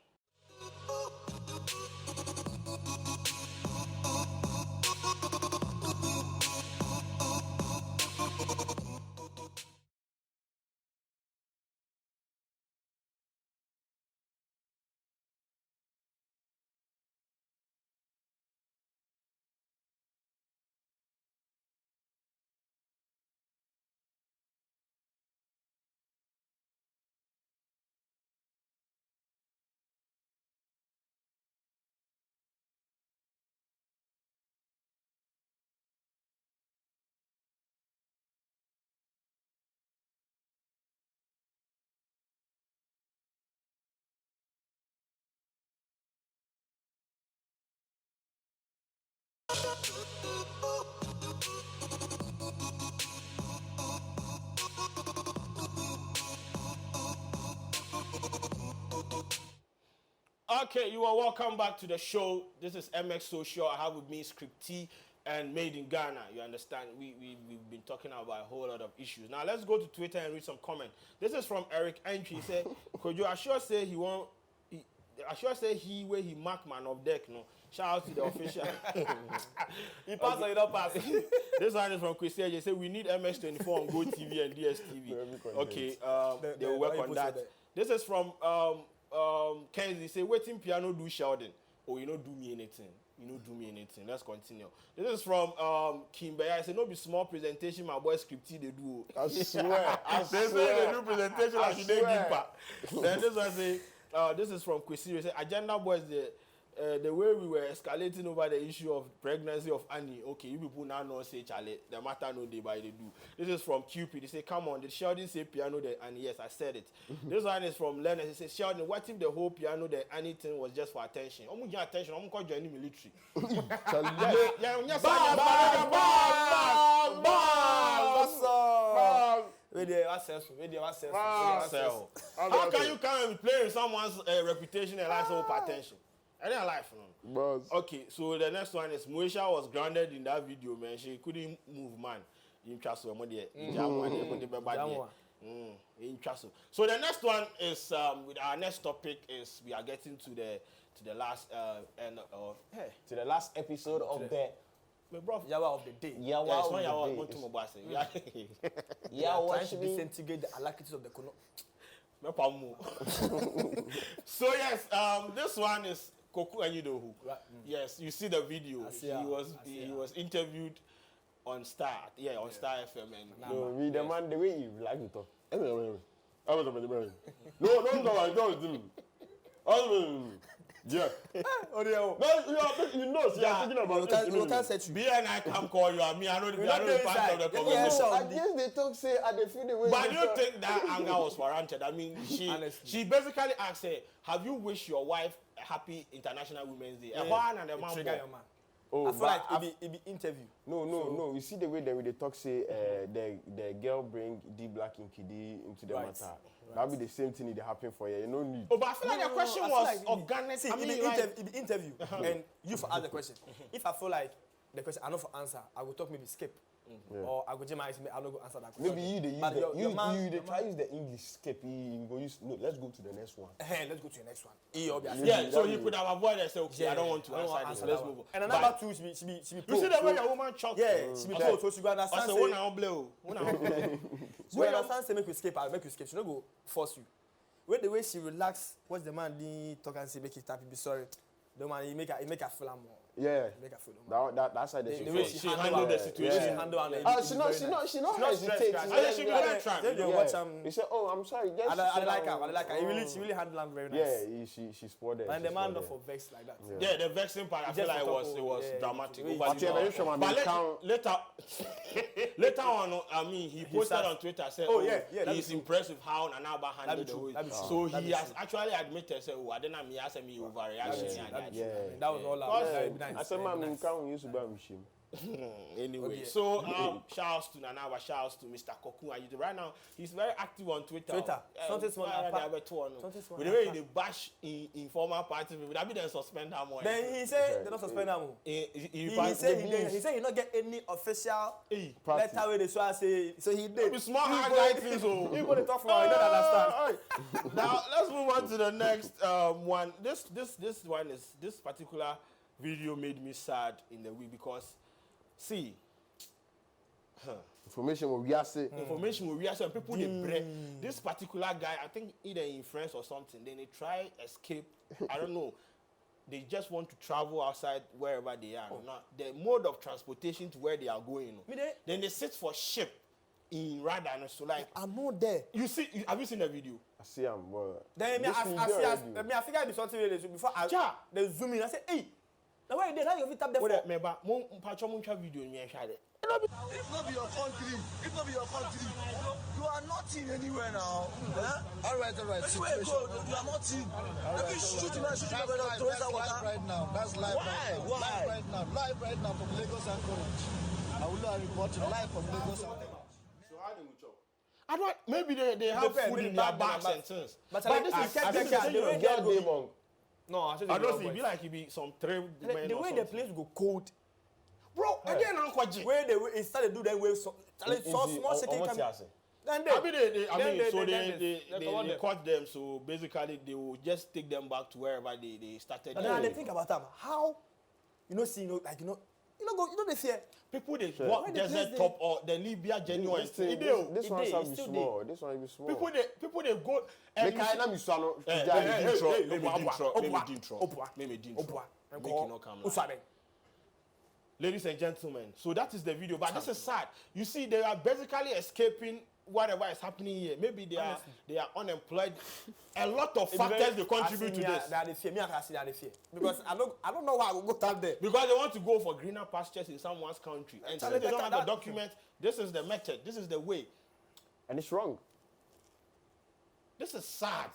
Okay, you are welcome back to the show. This is MX Social. I have with me Script T and Made in Ghana. You understand? We've been talking about a whole lot of issues. Now let's go to Twitter and read some comments. This is from Eric Entry. He said, "Could you assure say he won't? I sure say he where he mark man of deck no. Shout out to the official. He passed or he don't pass. This one is from Christian. He said we need MX24 on Go TV and DSTV. Okay, they will work on that. This is from Kenzie. He said waiting piano do Sheldon. Oh, you don't do me anything. You don't do me anything. Let's continue. This is from Kimber. I said no be small presentation. My boy Scripty they do. I swear. They say they do presentation like they give. Then this one say. This is from Kwesi. Say Agenda Boys, the way we were escalating over the issue of pregnancy of Annie. Okay, you people now know say Charlie. The matter no day by they do. This is from QP. They say, come on, did Sheldon say piano there? And yes, I said it. This one is from Leonard. He says, Sheldon, what if the whole piano there anything was just for attention? I'm gonna get attention. I'm gonna join the military. Where they are sell. How can you come and play with someone's reputation and like so attention? I didn't like from Boss. Okay, so the next one is Moesha was grounded in that video, man. She couldn't move, man. In trust her money. So the next one is with our next topic is we are getting to the last end of To the last episode of the Yawa of the day. Yawa of the day. Yawa trying to disintegrate the alacrities of the Kono. So yes, this one is Koku Anyidohu. Right. Yes, you see the video. He was interviewed on Star, on Star FM and No, me the man the way you like to talk. No, yeah. Oh, no. No, you know, see, I'm thinking about You can't set you. B and I can call you. I mean, I know the part of the conversation. I guess they talk say I they feel the way. But I don't think that anger was warranted. I mean, she basically asked her, have you wished your wife a happy International Women's Day? Trigger your man. Oh, I feel like it be interview. No. You see the way they talk say the girl bring D Black and Kidi into the matter. That be the same thing that happen for you. You no need. Oh, but I feel like the question was organic. See, I mean, it be interview, and you for ask the question. If I feel like the question I know for answer, I will talk maybe skip. Or I go jam I no go answer that question. Maybe you they try use the English skip. You go use no. Let's go to the next one. Let's go to the next one. Yeah, so you could have avoided and say, okay, I don't want to answer this. Let's move on. And another two, she be you see the way the woman chopped. Yeah, she be told, so she go understand. I said, one hour blow. So you understand, say make you skip. She no go force you. With the way she relax, what's the man talk and say make it happy, be sorry. The man he make her feel more. Yeah. Make her feel That's how the way she handled the situation. She not hesitate. She very trying. He said, "Oh, I'm sorry." I like her. She really handled her very nice. Yeah, she spoiled it. And the man not for vex like that. Yeah, the vexing part, I feel like it was dramatic. Later on, I mean, he posted on Twitter, said, he's impressed with how Nana Aba handled the whole. So he has actually admitted, said, I didn't me overreaction. That was all out. I said, "Man, can't use to buy machine." Anyway, so shouts to Nanawa, shouts to Mr. Koku. Right now, he's very active on Twitter. Something small. With the way they bash in former parties, that be then suspend him. Then he said they don't suspend him. He said he not get any official letter where they say. So he did. It's small hard guy things. You go to talk for. You don't understand. Now let's move on to the next one. This one is this particular video made me sad in the week because. See, information will react. And people they break. This particular guy, I think either in France or something, then they try escape. I don't know. They just want to travel outside wherever they are. Not the mode of transportation to where they are going. Then they sit for ship in Radan. So like I'm not there. You see? Have you seen the video? I see him. Then I figure it something before they zoom in. I say, hey. The way they you tap the phone. Remember, video If not be your country, you are not in anywhere now. All right. Situation. You are not in. If you shoot him, right now. That's live. Why? Live right now from Lagos and Courage. I will report live from Lagos and Courage. So how do we chop? I don't. Maybe they have food in their bags and things. But this is No, I don't see. It be like it be some three men. The way the place go cold, bro. Again, I'm quite. Where they started do that way so small shaking come. Then they caught them. So basically, they will just take them back to wherever they started. And then they think about them. How they fear people they walk desert top or the Libya genuine. This one be small. People they go. Make I na misano. Ladies and gentlemen, so that is the video. But this is sad. You see, they are basically escaping whatever is happening here. Maybe they are unemployed. A lot of factors they contribute to this. They are fear. Because I don't know why I will go down there. Because they want to go for greener pastures in someone's country. And since they don't have the document, this is the method. This is the way. And it's wrong. This is sad.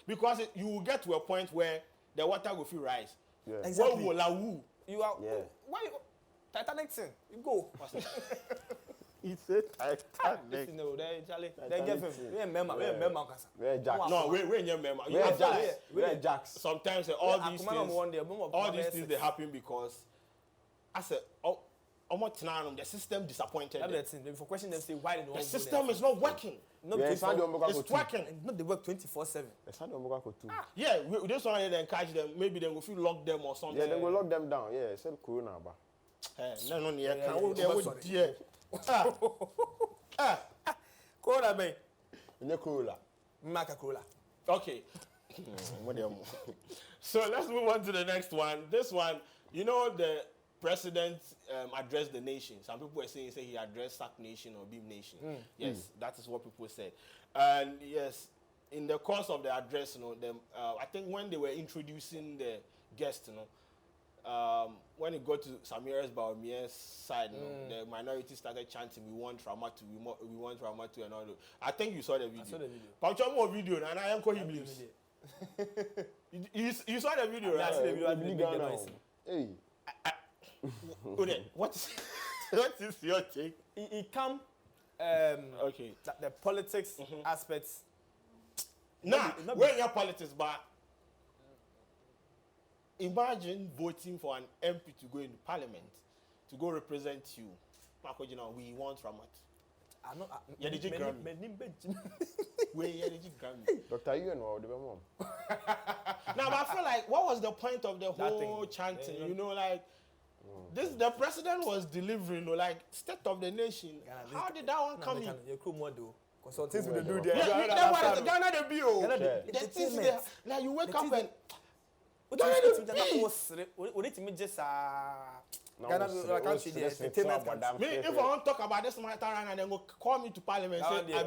Because you will get to a point where the water will feel rise. Yeah. Exactly. You are why Titanic thing. You go. He said Titanic. No, they Charlie. They give him. We remember. Where Jack? No, we remember. Where Jacks? Sometimes all these things they happen because I said, the system disappointed them. For question them say why the system is not working. It's working. Not they work 24/7. Yeah, we just want to encourage them. Maybe then we feel lock them or something. Yeah, they will lock them down. Yeah, sell Corona. Corona, man. Corona. Coca-Cola. Okay. So let's move on to the next one. This one, you know, the president addressed the nation. Some people were saying he addressed Sack Nation or Beam Nation. Yes, that is what people said. And yes, in the course of the address, you know, I think when they were introducing the guest, you know, when it got to Samira's Bawumia's side, you know, the minority started chanting, "We want Ramatu, we want Ramatu," and all that. I think you saw the video. I saw the video. But more video, and I am calling him. You saw the video, right? I saw the video. Hey. What is your take? It come okay. The politics aspects. Nah, we're in your politics, but imagine voting for an MP to go into parliament to go represent you. We want Ramat. I know. Yeah, did you Grammy? Where did you Grammy? Dr. Ian or the mom. Now, but I feel like what was the point of the whole chanting? You know, like. The president was delivering, like state of the nation. How did that one come in? Your crew more do. Because things we do there. Yeah, Ghana the bio. The things there, like you wake up and. What is it? We need to just Ghana, I can't see the entertainment. Me, if I want to talk about this matter and then go call me to parliament, say I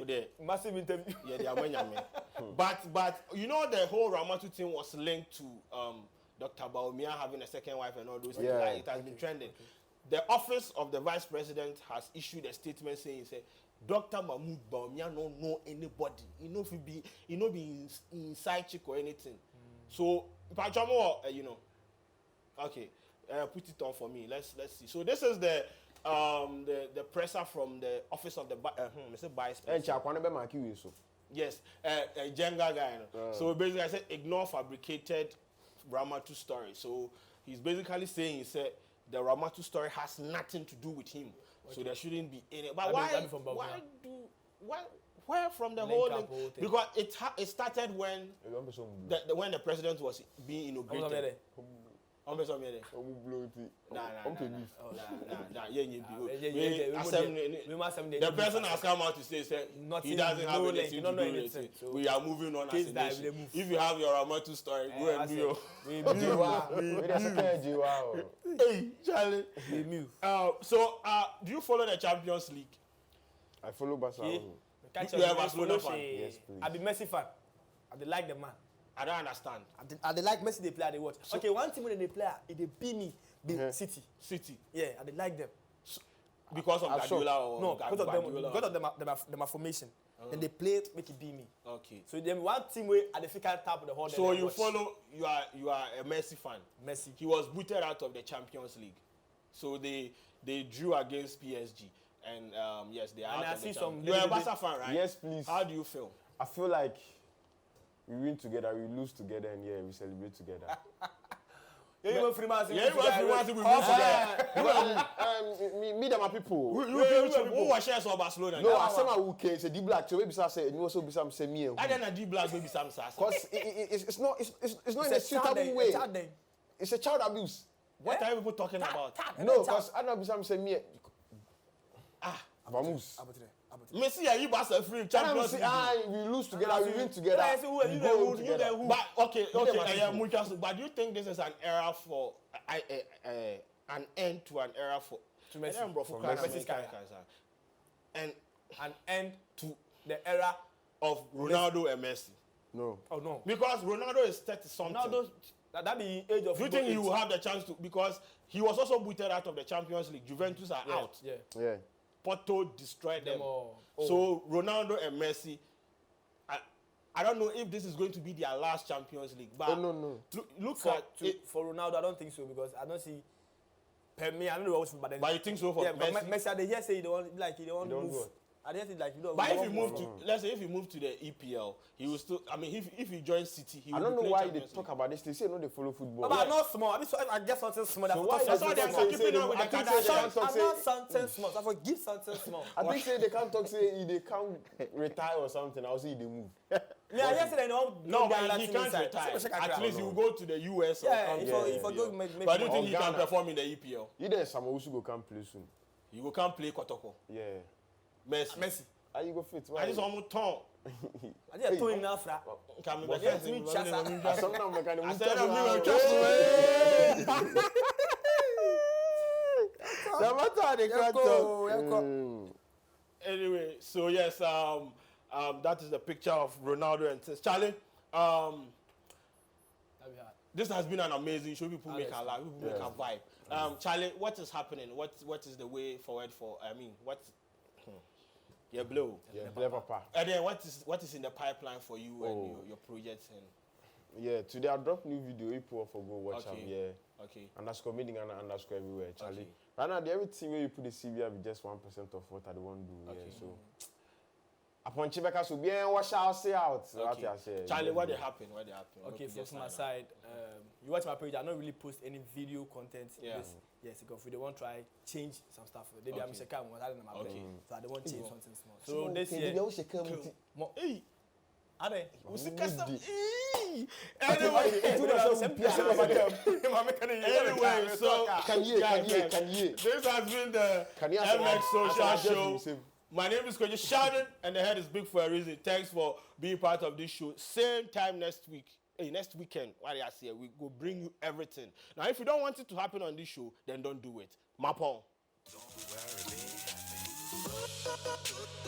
be massive interview. Yeah, they are when But you know the whole Ramatu thing was linked to Dr. Bawumia having a second wife and all those things. Like, it has been trending. The office of the vice president has issued a statement saying, Dr. Mahmoud Bawumia don't know anybody. He no be inside chick or anything. So, you know, okay, put it on for me. Let's see. So this is the presser from the office of the vice president. Yes, Jenga guy. So basically, I said ignore fabricated Ramatu story. So he's basically saying the Ramatu story has nothing to do with him. Okay. So there shouldn't be any. But where from the whole thing? Because it started when the president was being inaugurated. The person has come out to say he doesn't have anything to do with it. We are moving on as a nation. If you have your Ramatu story, go and do your. Hey, Charlie. So, do you follow the Champions League? I follow Barcelona. You are a Barcelona fan? Yes, please. I be Messi fan. I like the man. I don't understand. I like Messi. They play. They watch. So, okay, one team when they play, they beat me. City. Yeah, I like them. So, because of Guardiola or no, because of them formation. Then they play make it beat me. Okay. So then one team where at the final tap of the whole. So you follow. You are a Messi fan. Messi. He was booted out of the Champions League, so they drew against PSG, and yes, they are. And out I see some. You're a Barca fan, right? Yes, please. How do you feel? I feel like we win together, we lose together, and yeah, we celebrate together. You were Freemason. Yeah, you were Freemason. We win together. Me, my people. Who was shares of Barcelona? No, I said my okay. It's a D Black. So maybe say you also be some say me. I don't know D Black. Maybe some say. Because it's not in a suitable way. It's a child abuse. What are people talking about? No, because I don't be some say me. Vamos. Messi, you pass a free Champions League. We lose together, we win together. We go together. But okay. But do you think this is an era for an end to an era for Messi? And an end to the era of Ronaldo and Messi? No. Oh no. Because Ronaldo is 30-something. Ronaldo, that be age of. Do you think he will have the chance to? Because he was also booted out of the Champions League. Juventus are out. Yeah. Porto destroyed them. So Ronaldo and Messi, I don't know if this is going to be their last Champions League. But no. Look for Ronaldo, I don't think so because I don't see Per me, I don't know what, But you think so for yeah, Messi? Messi, they just say he don't like he don't move. I don't think like you don't. But if he moved to, let's say, if he moved to the EPL, he will still. I mean, if he joins City, he will. I don't know play why Champions they talk League. about this. They say no, they follow football. But I'm not small. I guess something small. So why That's why they are keeping on with the Kardashians. I'm not something small. I forgive something small. I think say they can't talk. Say they can't retire or something. I'll say they move. Yeah, I just said No, but he can't retire. At least he will go to the US. Yeah, or if I go make. But I don't think he can perform in the EPL. You then some also go come play soon. He will come play Kotoko. Yeah. Messi. How you go fit? I just almost torn. I just told him now, fra. Come But yes, we chasa. Sometimes I I said, I'm no matter they can't talk. Anyway, so yes, that is the picture of Ronaldo and Charlie. This has been an amazing show. People make a laugh, people make a vibe. Charlie, what is happening? What is the way forward for? I mean, what? Yeah, blow. Yeah, Papa. And then what is in the pipeline for you and your projects and? Yeah, today I dropped new video. People for go watch them. Yeah. Okay. Underscore meaning and underscore everywhere, Charlie. Okay. Right now, everything where you put the CV be just 1% of what I want to do. Okay. Yeah, so. Upon Chibeka, so bien wash out, say out. Okay. Charlie, what they happen? What they happen? Okay, from my side, you watch my page. I don't really post any video content. Yeah. Yes, because if they want to try change some stuff, maybe I'm Sheka, I don't know my page, so I don't want to change something small. So this year, Hey. are they? We see custom. Anyway, so can you? This has been the MX Social Show. My name is Koji Sheldon, and the head is big for a reason. Thanks for being part of this show. Same time next week. Hey, next weekend, while you are here, we go bring you everything. Now, if you don't want it to happen on this show, then don't do it. Mapon. Don't worry, be happy.